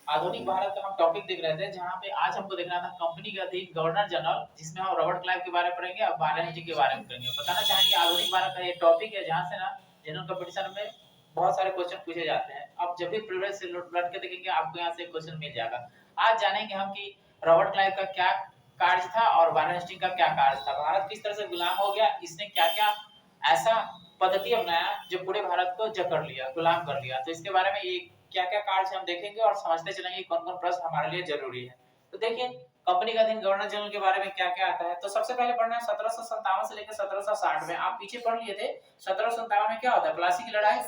आधुनिक भारत का हम टॉपिक देख रहे थे, जहाँ पे आज हमको देखना था कंपनी के अधीन गवर्नर जनरल, जिसमें हम रॉबर्ट क्लाइव के बारे में पढ़ेंगे और वारेन के बारे में पढ़ेंगे। बताना चाहेंगे आधुनिक भारत का ये टॉपिक है, जहाँ से ना जनरल कंपटीशन में बहुत सारे क्वेश्चन पूछे जाते हैं। आप जब भी प्रीवियस से लौट के देखेंगे, आपको यहाँ से क्वेश्चन मिल जाएगा। आज जानेंगे हम कि रॉबर्ट क्लाइव का क्या कार्य था और वारेन का क्या कार्य था, भारत किस तरह से गुलाम हो गया, इसने क्या क्या ऐसा पद्धति अपनाया जो पूरे भारत को जकड़ लिया, गुलाम कर लिया। तो इसके बारे में ये क्या-क्या कार्य हम देखेंगे और समझते चलेंगे कौन-कौन प्रश्न हमारे लिए जरूरी है। तो देखिए कंपनी का अधीन गवर्नर जनरल के बारे में क्या-क्या आता है। तो सबसे पहले पढ़ना है 1757 से लेकर 1760 में। आप पीछे पढ़ लिए थे 1757 में क्या होता है, प्लासी की लड़ाई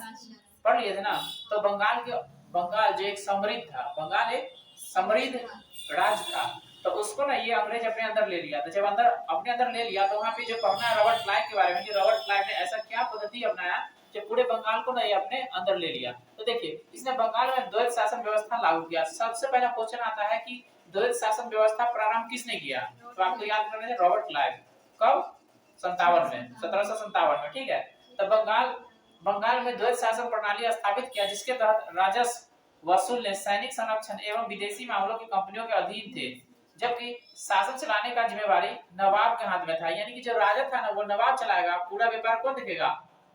पढ़ लिए थे ना। तो बंगाल जो एक समृद्ध था, बंगाल एक समृद्ध राज्य था, तो उसको ना ये अंग्रेज अपने अंदर ले लिया। तो जब अपने अंदर ले लिया, तो वहां पे जो पढ़ना है रॉबर्ट क्लाइव के बारे में कि रॉबर्ट क्लाइव ने ऐसा क्या पद्धति अपनाया जो पूरे बंगाल को ना ये अपने अंदर ले लिया। तो देखिए इसने बंगाल में द्वैत शासन व्यवस्था लागू किया। सबसे पहला क्वेश्चन आता है कि द्वैत शासन व्यवस्था प्रारंभ किसने किया। तो आपको याद करना है रॉबर्ट क्लाइव। कब? 57 में, 1757 में, ठीक है। तो बंगाल में द्वैत शासन प्रणाली स्थापित किया, जिसके तहत राजस्व वसूलने, सैनिक संरक्षण एवं विदेशी मामलों की कंपनियों के अधीन थे, जबकि शासन चलाने का जिम्मेवारी नवाब के हाथ में था। यानी कि जो राजा था ना, वो नवाब चलाएगा, पूरा व्यापार कौन देखेगा,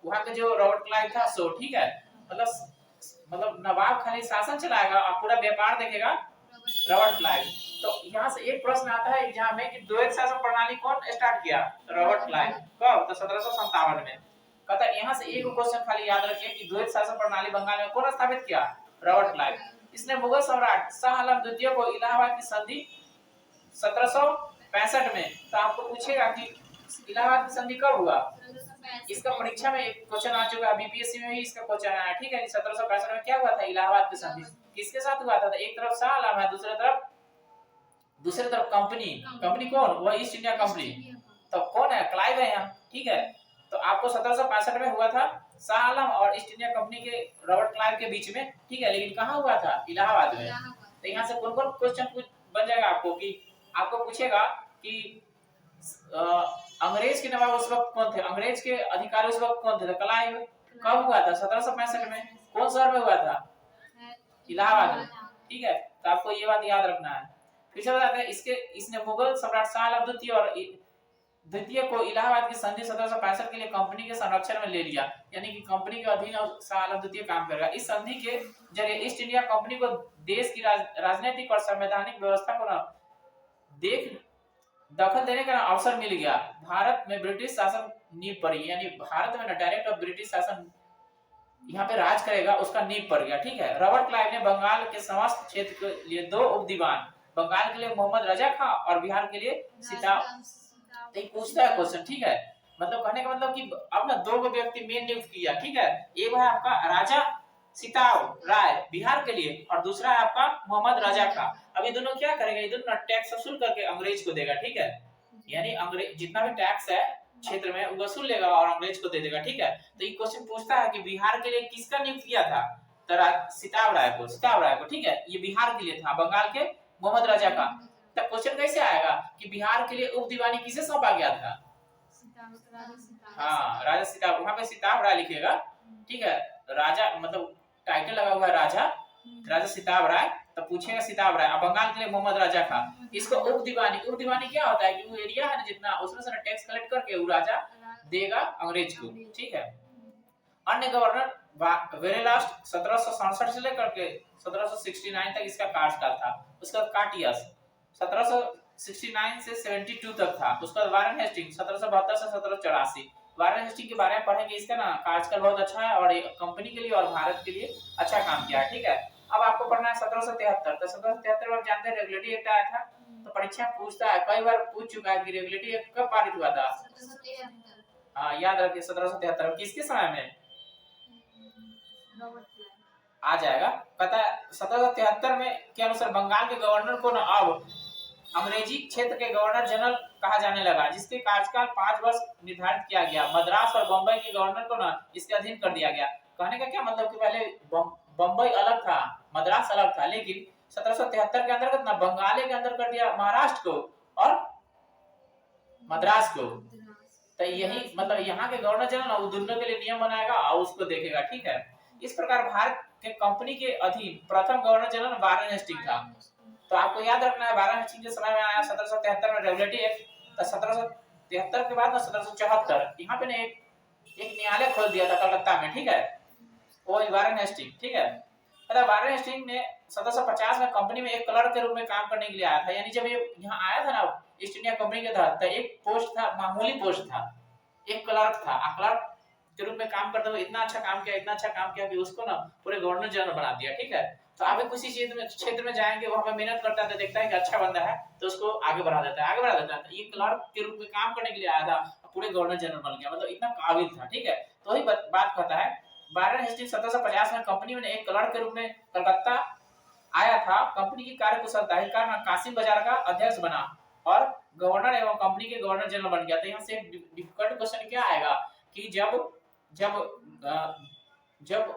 वहां का जो रॉबर्ट क्लाइव था सो, ठीक है। मतलब नवाब खाली शासन चलाएगा और पूरा व्यापार देखेगा रॉबर्ट क्लाइव। तो यहाँ से एक प्रश्न आता है एग्जाम में कि द्वैत शासन प्रणाली कौन स्टार्ट किया, रॉबर्ट क्लाइव। कब? तो 1757 में। कहता है यहाँ से एक क्वेश्चन खाली याद रखिए कि द्वैत शासन प्रणाली बंगाल में कौन स्थापित किया, रॉबर्ट क्लाइव। इसने मुगल सम्राट शाह आलम द्वितीय को इलाहाबाद की संधि 1765 में। तो आपको पूछेगा कि इलाहाबाद की संधि कब हुआ, इसका परीक्षा में एक क्वेश्चन आ चुका है, बीपीएससी में भी इसका क्वेश्चन आया, ठीक है। 1765 में क्या हुआ था, इलाहाबाद की संधि किसके साथ हुआ था। तो एक तरफ शाह आलम है, दूसरी तरफ कंपनी कौन, वो ईस्ट इंडिया कंपनी। तो कौन है, क्लाइव है यहाँ, ठीक है। तो आपको 1765 में हुआ था शाह आलम और ईस्ट इंडिया कंपनी के रॉबर्ट क्लाइव के बीच में, ठीक है। लेकिन कहाँ हुआ था, इलाहाबाद में। तो यहाँ से कौन-कौन क्वेश्चन बन जाएगा आपको कि आपको पूछेगा कि अंग्रेज के नवाब उस वक्त कौन थे, अंग्रेज के अधिकारी उस वक्त कौन थे, तो क्लाइव। कब हुआ था, 1765 में। कौन शहर में हुआ था, इलाहाबाद में, ठीक है। तो आपको ये बात याद रखना है। फिर से बताते हैं इसने मुगल सम्राट शाह आलम द्वितीय को इलाहाबाद की संधि 1765 के लिए कंपनी के संरक्षण में ले लिया। यानी कि कंपनी के अधीन और शाह आलम द्वितीय काम करेगा। इस संधि के जरिए ईस्ट इंडिया कंपनी को देश की राजनीतिक और संवैधानिक व्यवस्था को देख दखल देने का अवसर मिल गया। भारत में ब्रिटिश शासन नींव पड़ी, यानी भारत में ना डायरेक्ट अब ब्रिटिश शासन यहाँ पे राज करेगा, उसका नींव पड़ गया, ठीक है। रॉबर्ट क्लाइव ने बंगाल के समस्त क्षेत्र के लिए 2 उप दीवान, बंगाल के लिए मोहम्मद रजा खां और बिहार के लिए एक पूछता है क्वेश्चन, ठीक है। मतलब कहने का मतलब कि अब ना 2 व्यक्ति मेन नियुक्त किया, ठीक है। एक है आपका राजा सीताव राय बिहार के लिए, और दूसरा है आपका मोहम्मद रजा खां। अब ये दोनों क्या करेंगे, ये दोनों टैक्स वसूल करके अंग्रेज को देगा, ठीक है। यानी अंग्रेज जितना भी टैक्स है क्षेत्र में वो वसूल लेगा और अंग्रेज को दे देगा, ठीक है। तो ये क्वेश्चन पूछता है कि बिहार के लिए किसका नियुक्त किया था, तो सीताव राय को, ठीक है। ये बिहार के लिए था, बंगाल के मोहम्मद रजा का। तो क्वेश्चन कैसे आएगा कि बिहार के लिए उप दीवानी किसे सौंपा गया था, हाँ राजा सीताव, वहां पे सीताव राय लिखेगा, ठीक है। राजा मतलब टाइटल लगा हुआ है राजा सीताव राय, तो पूछेगा सीताव राय। बंगाल के लिए मोहम्मद रजा खां। इसको उप दीवानी क्या होता है कि वो एरिया है ना जितना, उसमें से टैक्स कलेक्ट करके वो राजा देगा अंग्रेज को, ठीक है। अन्य गवर्नर वेरी लास्ट 1767 से लेकर के 1769 तक इसका कार्यकाल था। उसका काटियस 1769 से 72 तक था। उसके बाद वारेन हेस्टिंग 1772 से 1784। वारेन हेस्टिंग के बारे में पढ़ेंगे। इसका ना कार्यकाल बहुत अच्छा है और कंपनी के लिए और भारत के लिए अच्छा काम किया है, ठीक है। अब आपको पढ़ना है 1773। तो 1773 में आप जानते हैं रेगुलेटरी एक्ट आया था। तो परीक्षा पूछता है, कई बार पूछ चुका है कि रेगुलेटरी एक्ट कब पारित हुआ था। हाँ याद रखिए 1773 किसके समय में आ जाएगा। कहता है 1773 में के अनुसार बंगाल के गवर्नर को ना अब अंग्रेजी क्षेत्र के गवर्नर जनरल कहा जाने लगा, जिसके कार्यकाल 5 वर्ष निर्धारित किया गया। मद्रास और बम्बई के गवर्नर को ना इसके अधीन कर दिया गया। कहने का क्या मतलब कि पहले बम्बई अलग था, मद्रास अलग था, लेकिन 1773 के अंतर्गत ना बंगाल के अंदर कर दिया महाराष्ट्र को और मद्रास को। तो यही मतलब यहाँ के गवर्नर जनरल वो दोनों के लिए नियम बनाएगा और उसको देखेगा, ठीक है। इस प्रकार भारत के कंपनी के अधीन प्रथम गवर्नर जनरल वारेन हेस्टिंग था। तो आपको याद रखना है वारेन हेस्टिंग के समय में आया 1773 में रेगुलेटरी एक्ट, तो 1773 के बाद ना 1774 यहाँ पे ने एक न्यायालय खोल दिया था कलकत्ता में, ठीक है, वो वारेन हेस्टिंग, ठीक है। मतलब वारेन हेस्टिंग ने 1750 में कंपनी में एक क्लर्क के रूप में काम करने के लिए आया था। यानी जब ये यहाँ आया था ना ईस्ट इंडिया कंपनी के तहत, तो एक पोस्ट था, मामूली पोस्ट था, एक क्लर्क था। क्लर्क के रूप में काम करते हुए इतना अच्छा काम किया, इतना अच्छा काम किया कि उसको ना पूरे गवर्नर जनरल बना दिया, ठीक है। तो आप किसी क्षेत्र में जाएंगे, वहां पे मेहनत करता है, देखता है कि अच्छा बंदा है तो उसको आगे बढ़ा देता है, आगे बढ़ा देता है। तो ये क्लर्क के रूप में काम करने के लिए आया था, पूरे गवर्नर जनरल बन गया, मतलब इतना काबिल था, ठीक है। तो वही बात कहता है वारेन हेस्टिंग 1750 में कंपनी में एक क्लर्क के रूप में कलकत्ता आया था। कंपनी की कार्यकुशलता के कारण कासिम बाजार का अध्यक्ष बना और गवर्नर एवं कंपनी के गवर्नर जनरल बन गया। तो यहाँ से डिफिकल्ट क्वेश्चन क्या आएगा कि जब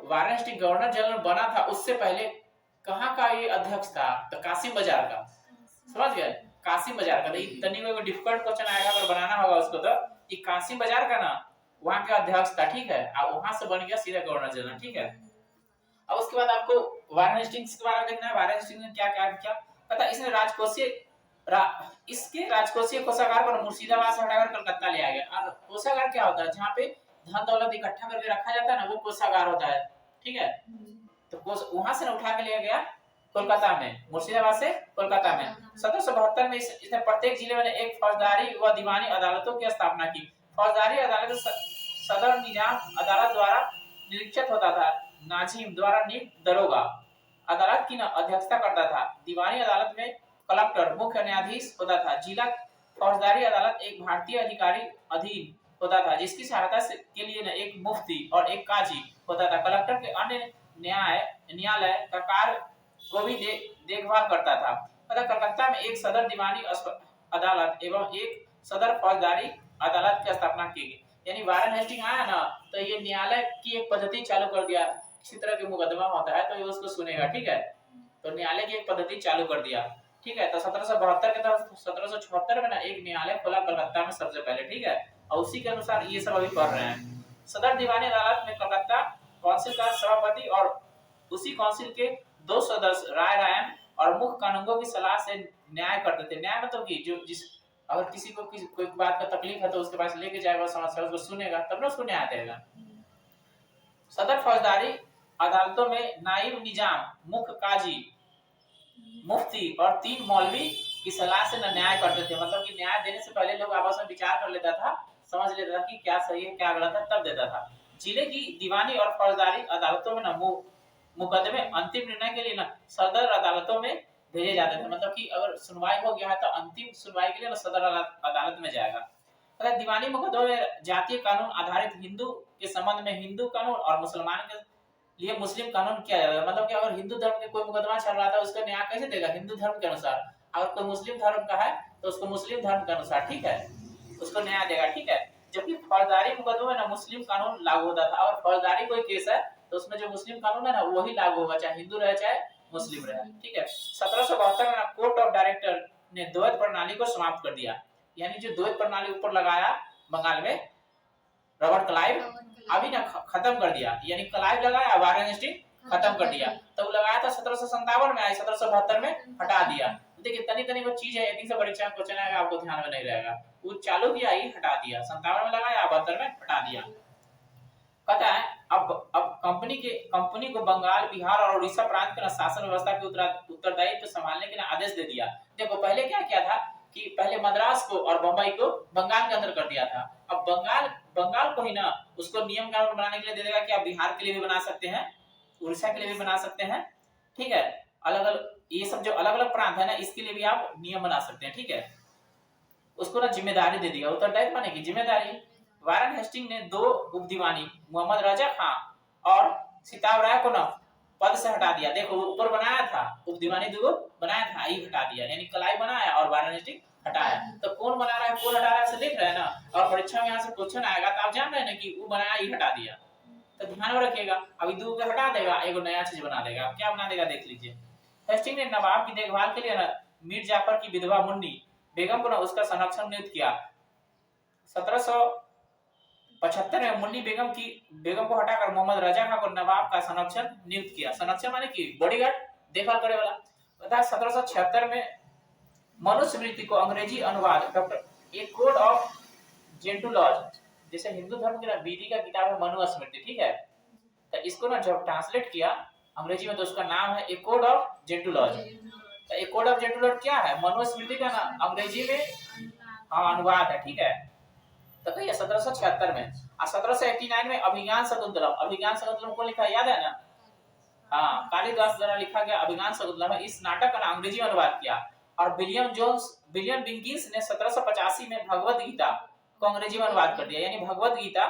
वारेन हेस्टिंग गवर्नर जनरल बना था उससे पहले कहाँ का ये अध्यक्ष था? तो कासिम बाजार का, समझ गए, कासिम बाजार का। तो तनी में डिफिकल्ट क्वेश्चन आएगा अगर बनाना होगा उसको, तो कि कासिम बाजार का ना वहां के अध्यक्ष था, ठीक है, और वहां से बन गया सीधा गवर्नर जनरल, ठीक है। अब उसके बाद आपको वारेन हेस्टिंग्स के बारे में देखना है। वारेन हेस्टिंग्स ने क्या क्या किया पता है? इसने इसके राजकोषीय कोषागार को मुर्शिदाबाद से हटाकर कलकत्ता ले आ गया। और कोषागार क्या होता है? जहाँ पे धन दौलत इकट्ठा करके रखा जाता है ना, वो कोषागार होता है, ठीक है। तो वहां से उठा के लिया गया कोलकाता में, मुर्शिदाबाद से कोलकाता में। 1772 में इसने प्रत्येक जिले में एक फौजदारी व दीवानी अदालतों की स्थापना की। फौजदारी अदालत सदर निजाम अदालत द्वारा निरीक्षित होता था, नाजिम द्वारा नियुक्त दरोगा अदालत की अध्यक्षता करता था। दीवानी अदालत में कलेक्टर मुख्य न्यायाधीश होता था। जिला फौजदारी अदालत एक भारतीय अधिकारी अधीन होता था, जिसकी सहायता के लिए एक मुफ्ती और एक काजी होता था। कलेक्टर के अन्य न्यायालय का कार्य को भी देखभाल करता था। मतलब कलकत्ता में एक सदर दीवानी अदालत एवं एक सदर फौजदारी अदालत की स्थापना की गई। यानी वारेन हेस्टिंग आया ना, तो ये न्यायालय की एक पद्धति चालू कर दिया। किसी तरह के मुकदमा होता है तो ये उसको सुनेगा, ठीक है। तो न्यायालय की एक पद्धति चालू कर दिया, ठीक है। तो 1772 के तहत 1774 में ना एक न्यायालय खोला कलकत्ता में सबसे पहले, ठीक है। और उसी के अनुसार ये सब अभी पढ़ रहे हैं। सदर दीवानी अदालत में कलकत्ता काउंसिल का सभापति और उसी काउंसिल के 2 सदस्य राय और मुख्य कानूनों की सलाह से न्याय करते थे। न्याय मतलब कि जो जिस अगर किसी को कोई बात का तकलीफ है तो उसके पास लेके जाएगा, समस्या उसको सुनेगा, तब ना उसको न्याय देगा। सदर फौजदारी अदालतों में नाइब निजाम, मुख्य काजी, मुफ्ती और 3 मौलवी की सलाह से न्याय करते थे। मतलब कि न्याय देने से पहले लोग आपस में विचार कर लेता था, समझ लेता था कि क्या सही है क्या गलत है, तब देता था। जिले की दीवानी और फौजदारी अदालतों में ना मुकदमे अंतिम निर्णय के लिए ना सदर अदालतों में भेजे जाते थे। मतलब कि अगर सुनवाई हो गया है तो अंतिम सुनवाई के लिए ना सदर अदालत में जाएगा। मतलब दीवानी मुकदमे में जातीय कानून आधारित हिंदू के संबंध में हिंदू कानून और मुसलमान के लिए मुस्लिम कानून किया जाता है। मतलब कि अगर हिंदू धर्म के कोई मुकदमा चल रहा था उसका न्याय कैसे देगा? हिंदू धर्म के अनुसार। अगर कोई मुस्लिम धर्म का है तो उसको मुस्लिम धर्म के अनुसार, ठीक है, उसको न्याय देगा, ठीक है। जबकि फौजदारी मुकदमे में ना मुस्लिम कानून लागू होता था। और फौजदारी कोई केस है तो उसमें जो मुस्लिम कानून है ना वही लागू होगा, चाहे हिंदू रहे चाहे मुस्लिम रहे, ठीक है। 1772 में कोर्ट ऑफ डायरेक्टर ने द्वैत प्रणाली को समाप्त कर दिया। यानी जो द्वैत प्रणाली ऊपर लगाया बंगाल में रॉबर्ट क्लाइव, अभी ना खत्म कर दिया। यानी क्लाइव लगाया, वारेन हेस्टिंग खत्म कर दिया। तब लगाया था 1757 में, 1772 में हटा दिया। देखिए तनी तनी वो चीज है, यदि से परीक्षा में क्वेश्चन आएगा आपको ध्यान में नहीं रहेगा। वो चालू किया ही हटा दिया, 57 में लगाया, 72 में हटा दिया। कहता है अब कंपनी को बंगाल, बिहार और उड़ीसा प्रांत के शासन व्यवस्था के उत्तरदायित्व संभालने के आदेश दे दिया। देखो पहले क्या किया था कि पहले मद्रास को और बंबई को बंगाल के अंदर कर दिया था। अब बंगाल को ही ना उसको नियम कानून बनाने के लिए दे देगा कि आप बिहार के लिए भी बना सकते हैं, उड़ीसा के लिए भी बना सकते हैं, ठीक है। अलग अलग ये सब जो अलग अलग प्रांत है ना इसके लिए भी आप नियम बना सकते हैं, ठीक है। उसको ना जिम्मेदारी दे दिया, उत्तरदायित्व माने की जिम्मेदारी। वारेन हेस्टिंग ने 2 उपदीवानी मोहम्मद रजा खां और सिताब राय को ना पद से हटा दिया। देखो ऊपर बनाया था उपदीवानी 2 बनाया था, ये हटा दिया। यानी क्लाइव बनाया और वारेन हेस्टिंग हटाया। तो कौन बना रहा है कौन हटा रहा है देख रहे हैं ना। और परीक्षा में यहाँ से क्वेश्चन आएगा तो आप जान रहे हैं ना कि वो बनाया ये हटा दिया। तो ध्यान में रखिएगा, अभी 2 को हटा देगा, एक नया चीज बना देगा। क्या बना देगा देख लीजिए। हेस्टिंग ने नवाब की देखभाल के लिए ना मीर जाफर की विधवा मुन्नी बेगम को ना उसका संरक्षण नियुक्त किया। 1775 75 में मुन्नी बेगम को हटाकर मोहम्मद रजा खां को नवाब का संरक्षण नियुक्त किया। संरक्षण माने कि बॉडीगार्ड, देखभाल करे वाला। बता 1776 में मनुस्मृति को अंग्रेजी अनुवाद डॉक्टर ए कोड ऑफ जेंटुलॉज, जैसे हिंदू धर्म की विधि का किताब है मनुस्मृति, ठीक है, तो इसको ना जब ट्रांसलेट किया अंग्रेजी में तो उसका नाम है ए कोड ऑफ जेंटुलॉज। तो ए कोड ऑफ जेंटुलॉज क्या है? मनुस्मृति का ना अंग्रेजी में अनुवाद है, ठीक है। तो कहिए 1776 में। और 1789 में अभिज्ञान शकुंतलम को लिखा याद है ना? हाँ, कालिदास द्वारा लिखा गया अभिज्ञान शकुंतलम है। इस नाटक का अंग्रेजी अनुवाद किया। और विलियम बिंकिंस ने 1785 में भगवत गीता को अंग्रेजी में अनुवाद कर दिया। यानी भगवत गीता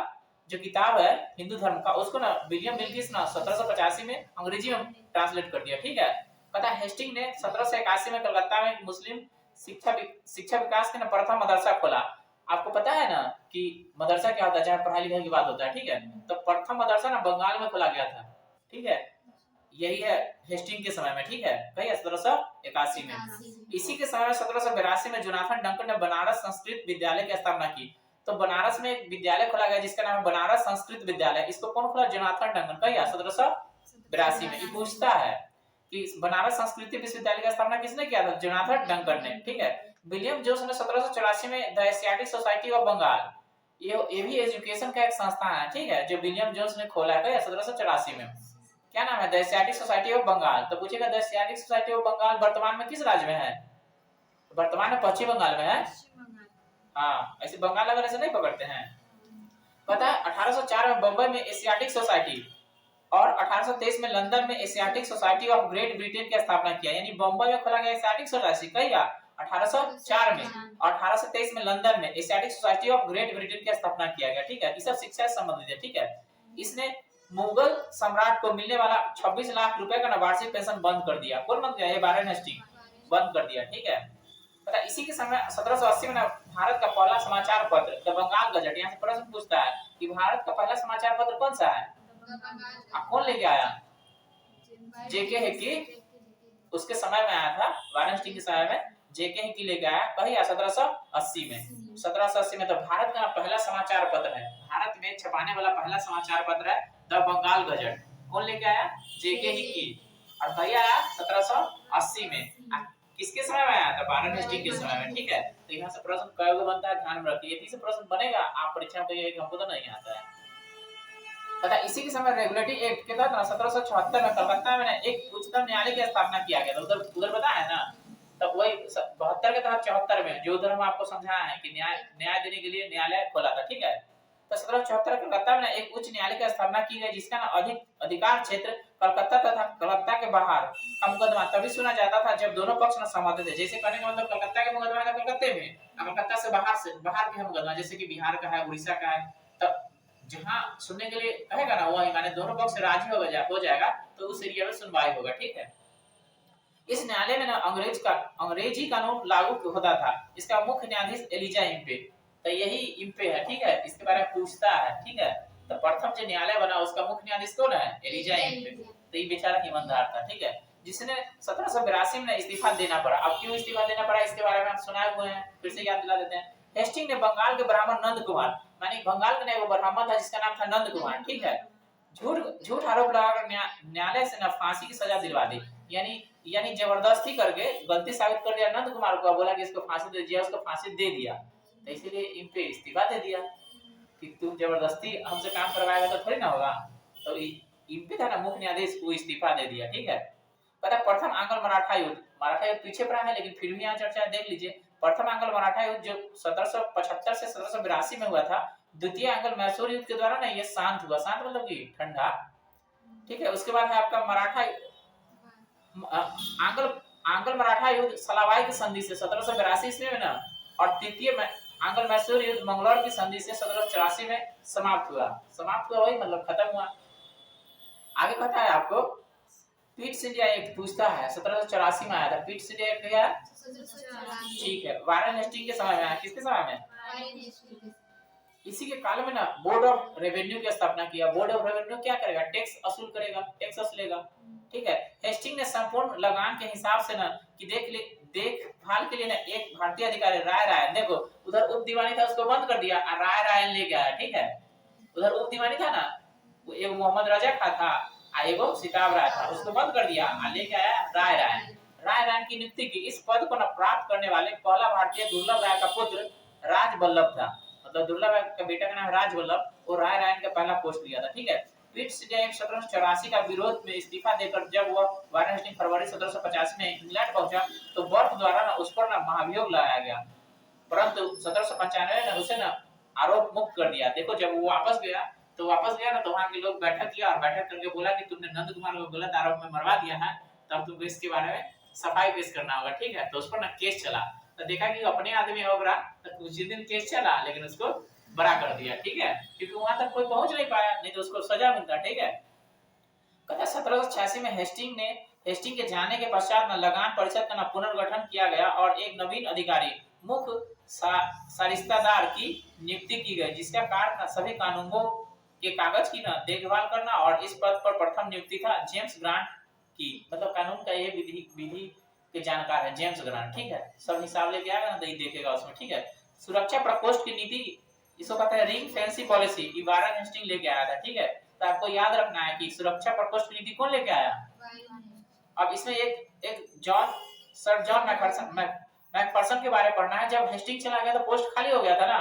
जो किताब है हिंदू धर्म का, उसको ना विलियम बिंकिंस ना 1785 में अंग्रेजी में ट्रांसलेट कर दिया, ठीक है। पता है हेस्टिंग ने 1781 में कलकत्ता में मुस्लिम शिक्षा विकास के ना प्रथम मदरसा खोला। आपको पता है ना कि मदरसा क्या होता है, जहाँ पढ़ाई लिखाई की बात होता है, ठीक है। तो प्रथम मदरसा ना बंगाल में खोला गया था, ठीक है। यही है हेस्टिंग के समय में, ठीक है, कही 1781 में। इसी के समय 1782 में जोनाथन डंकन ने बनारस संस्कृत विद्यालय की स्थापना की। तो बनारस में एक विद्यालय खोला गया जिसका नाम है बनारस संस्कृत विद्यालय। इसको कौन खोला? Jonathan Duncan. कही 1782 में। ये पूछता है कि बनारस संस्कृत विश्वविद्यालय की स्थापना किसने किया था? जोनाथन डंकन ने, ठीक है। विलियम जोन्स ने 1784 में the Asiatic society of Bengal, ये भी एजुकेशन का एक संस्थान है, ठीक है, जो विलियम जोन्स ने खोला है 1784 में। क्या नाम है? The Asiatic society of Bengal. तो पूछेगा the Asiatic society of Bengal वर्तमान में किस राज्य में है? वर्तमान में पश्चिम बंगाल में है। हाँ, ऐसे बंगाल अगर ऐसे नहीं पकड़ते हैं। पता है 1804 में बंबई में एशियाटिक सोसाइटी और 1823 में लंदन में Asiatic society of great Britain की स्थापना किया। यानी बंबई में खोला गया एशियाटिक सोसाइटी कहिया 1804 में, और 1823 में लंदन में Asiatic society of great Britain की स्थापना किया गया, ठीक है। ये सब शिक्षा से संबंधित है, ठीक है। इसने मुगल सम्राट को मिलने वाला 26 लाख रुपए का वार्षिक पेंशन बंद कर दिया। कौन बंद किया? ये वारेन हेस्टिंग बंद कर दिया, ठीक है। पता इसी के समय 1780 में भारत का पहला समाचार पत्र द बंगाल गजट, यहाँ से प्रश्न पूछता है कि भारत का पहला समाचार पत्र कौन सा है? कौन लेके आया? जेके हिकी उसके समय में आया था, वारेन हेस्टिंग के समय में जेके हिकी लेके आया। कही 1780 में। 1780 में तो भारत का पहला समाचार पत्र है, भारत में छपाने वाला पहला समाचार पत्र है द बंगाल गजट। कौन लेके आया? जेके हिकी। और भैया आया 1780 में। किसके समय में आया था? वारेन हेस्टिंग के समय में, ठीक है। तो यहाँ से प्रश्न कई बनता है, ध्यान में रखिए। तीसरा प्रश्न बनेगा आप परीक्षा में, तो हमको तो नहीं आता है। पता इसी के समय रेगुलेटरी एक्ट के तहत 1776 में कलकत्ता में एक उच्चतम न्यायालय की स्थापना किया गया था। उधर बताया ना, तब वही 72 के तहत 74 में जो उधर हम आपको समझाया है कि न्याय देने के लिए न्यायालय खोला था, ठीक है। तो 1774 कलकत्ता में एक उच्च न्यायालय की स्थापना की गई जिसका ना अधिकार क्षेत्र कलकत्ता तथा कलकत्ता के बाहर का मुकदमा तभी सुना जाता था जब दोनों पक्ष न सहमत थे। जैसे कहने का मतलब कलकत्ता के मुकदमा था कलकत्ते में, कलकत्ता से बाहर के मुकदमा जैसे कि बिहार का है, उड़ीसा का है, तब जहां सुनने के लिए कहेगा ना वही माने दोनों पक्ष राजी हो जाएगा तो उस एरिया में सुनवाई होगा, ठीक है। इस न्यायालय में ना अंग्रेजी कानून लागू होता था। इसका मुख्य न्यायाधीश एलिजा इम्पे, तो यही इम्पे है, ठीक है। इसके बारे में पूछता है, ठीक है। तो प्रथम जो न्यायालय बना उसका मुख्य न्यायाधीश कौन है? Elijah Impey. तो ये बेचारा ईमानदार था, ठीक है, जिसने 1782 में इस्तीफा देना पड़ा। अब क्यों इस्तीफा देना पड़ा इसके बारे में हम सुनाए हुए हैं, फिर से याद दिला देते हैं। हेस्टिंग ने बंगाल के ब्राह्मण नंद कुमार, मानी बंगाल का एक ब्राह्मण था जिसका नाम था नंद कुमार, ठीक है, झूठ आरोप लगाकर न्यायालय से ना फांसी की सजा दिलवा दी। यानी जबरदस्ती करके गलती साबित कर दिया नंद कुमार को, बोला कि इसको फांसी दे दिया, उसको फांसी दे दिया। तो इसीलिए इन पे इस्तीफा दे दिया कि तुम जबरदस्ती हमसे काम करवाएगा तो थोड़ी ना होगा। तो इन पे था ना मुख्य न्यायाधीश को इस्तीफा दे दिया, ठीक है। पता प्रथम आंग्ल मराठा युद्ध पीछे पड़ा है लेकिन फिर भी यहाँ चर्चा देख लीजिए। प्रथम आंग्ल मराठा युद्ध जो 1775 से 1782 में हुआ था, द्वितीय आंग्ल मैसूर युद्ध के द्वारा ना ये शांत हुआ। शांत मतलब कि ठंडा, ठीक है। उसके बाद है आपका आंग्ल मराठा युद्ध सलावाई की संधि से 1782 ईस्वी में ना, और तृतीय आंग्ल मैसूर युद्ध मंगलौर की संधि से 1784 में समाप्त हुआ वही मतलब खत्म हुआ। आगे कहता है आपको पीट इंडिया एक्ट पूछता है, 1784 में आया था। पीट इंडिया एक्ट क्या है? ठीक है, वारेन हेस्टिंग के समय में आया। किसके समय में? इसी के काल में ना बोर्ड ऑफ रेवेन्यू की स्थापना किया। बोर्ड ऑफ रेवेन्यू क्या करेगा? टैक्स वसूल करेगा, टैक्स वसूलेगा, ठीक है। हेस्टिंग ने संपूर्ण लगान के हिसाब से ना कि देखभाल के लिए ना एक भारतीय अधिकारी राय देखो उधर उप दीवानी था उसको बंद कर दिया और राय लेके आया, ठीक है। उधर उप दीवानी था ना, वो एक मोहम्मद रजा खां था, एगो सिताब राय था, उसको बंद कर दिया, लेके आया राय राय। राय राय की नियुक्ति की। इस पद को न प्राप्त करने वाले पहला भारतीय दुर्लभ राय का पुत्र राज वल्लभ था। मतलब दुर्लभ राय का बेटा का नाम राज वल्लभ, वो राय राय का पहला पोस्ट लिया था, ठीक है। क्विट्स डे 1784 का विरोध में इस्तीफा देकर जब वह वारेन हेस्टिंग फरवरी 1785 में इंग्लैंड पहुंचा, तो बर्फ द्वारा ना उस पर ना महाभियोग लगाया गया, परंतु 1795 में उसे ना आरोप मुक्त कर दिया। देखो जब वो वापस गया तो वहां के लोग बैठक किया और बैठक करके बोला कि तुमने नंद कुमार को गलत आरोप में मरवा दिया है, तब तुमको इसके बारे में सफाई पेश करना होगा, ठीक है। तो उस पर ना केस चला, तो देखा कि अपने आदमी होगा, तो कुछ दिन केस चला, लेकिन उसको बड़ा कर दिया, ठीक है, क्योंकि वहां तक कोई पहुंच नहीं पाया, नहीं तो उसको सजा मिलता, ठीक है। कहता 1786 में हेस्टिंग के जाने के पश्चात न लगान परिषद का पुनर्गठन किया गया और एक नवीन अधिकारी मुख्य सरिस्तादार की नियुक्ति की गई, जिसका कार्य न सभी कानूनों के कागज की न देखभाल करना, और इस पद पर प्रथम नियुक्ति था जेम्स ग्रांट की। मतलब कानून का ये विधि के जानकार है जेम्स ग्रांट, ठीक है। सब हिसाब लेके आएगा ना तो ये देखेगा उसमें, ठीक है। सुरक्षा प्रकोष्ठ की नीति, इसको कहते हैं ring fence policy, Warren Hasting लेके आया था, ठीक है। तो आपको याद रखना है कि सुरक्षा प्रकोष्ठ की नीति कौन लेके आया। अब इसमें एक सर जॉन मैकफर्सन के बारे में पढ़ना है। जब हेस्टिंग चला गया तो पोस्ट खाली हो गया था ना,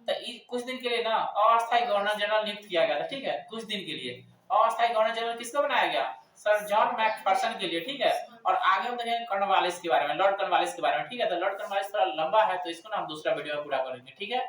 तो कुछ दिन के लिए ना अस्थायी गवर्नर जनरल नियुक्त किया गया था, ठीक है, कुछ दिन के लिए। अस्थायी गवर्नर जनरल किसको बनाया गया, सर जॉन मैकफर्सन के लिए, ठीक है। और आगे हम देखेंगे कॉर्नवालिस के बारे में, लॉर्ड कॉर्नवालिस के बारे में, ठीक है। तो लॉर्ड कॉर्नवालिस थोड़ा लंबा है, तो इसको ना हम दूसरा वीडियो में पूरा करेंगे, ठीक है।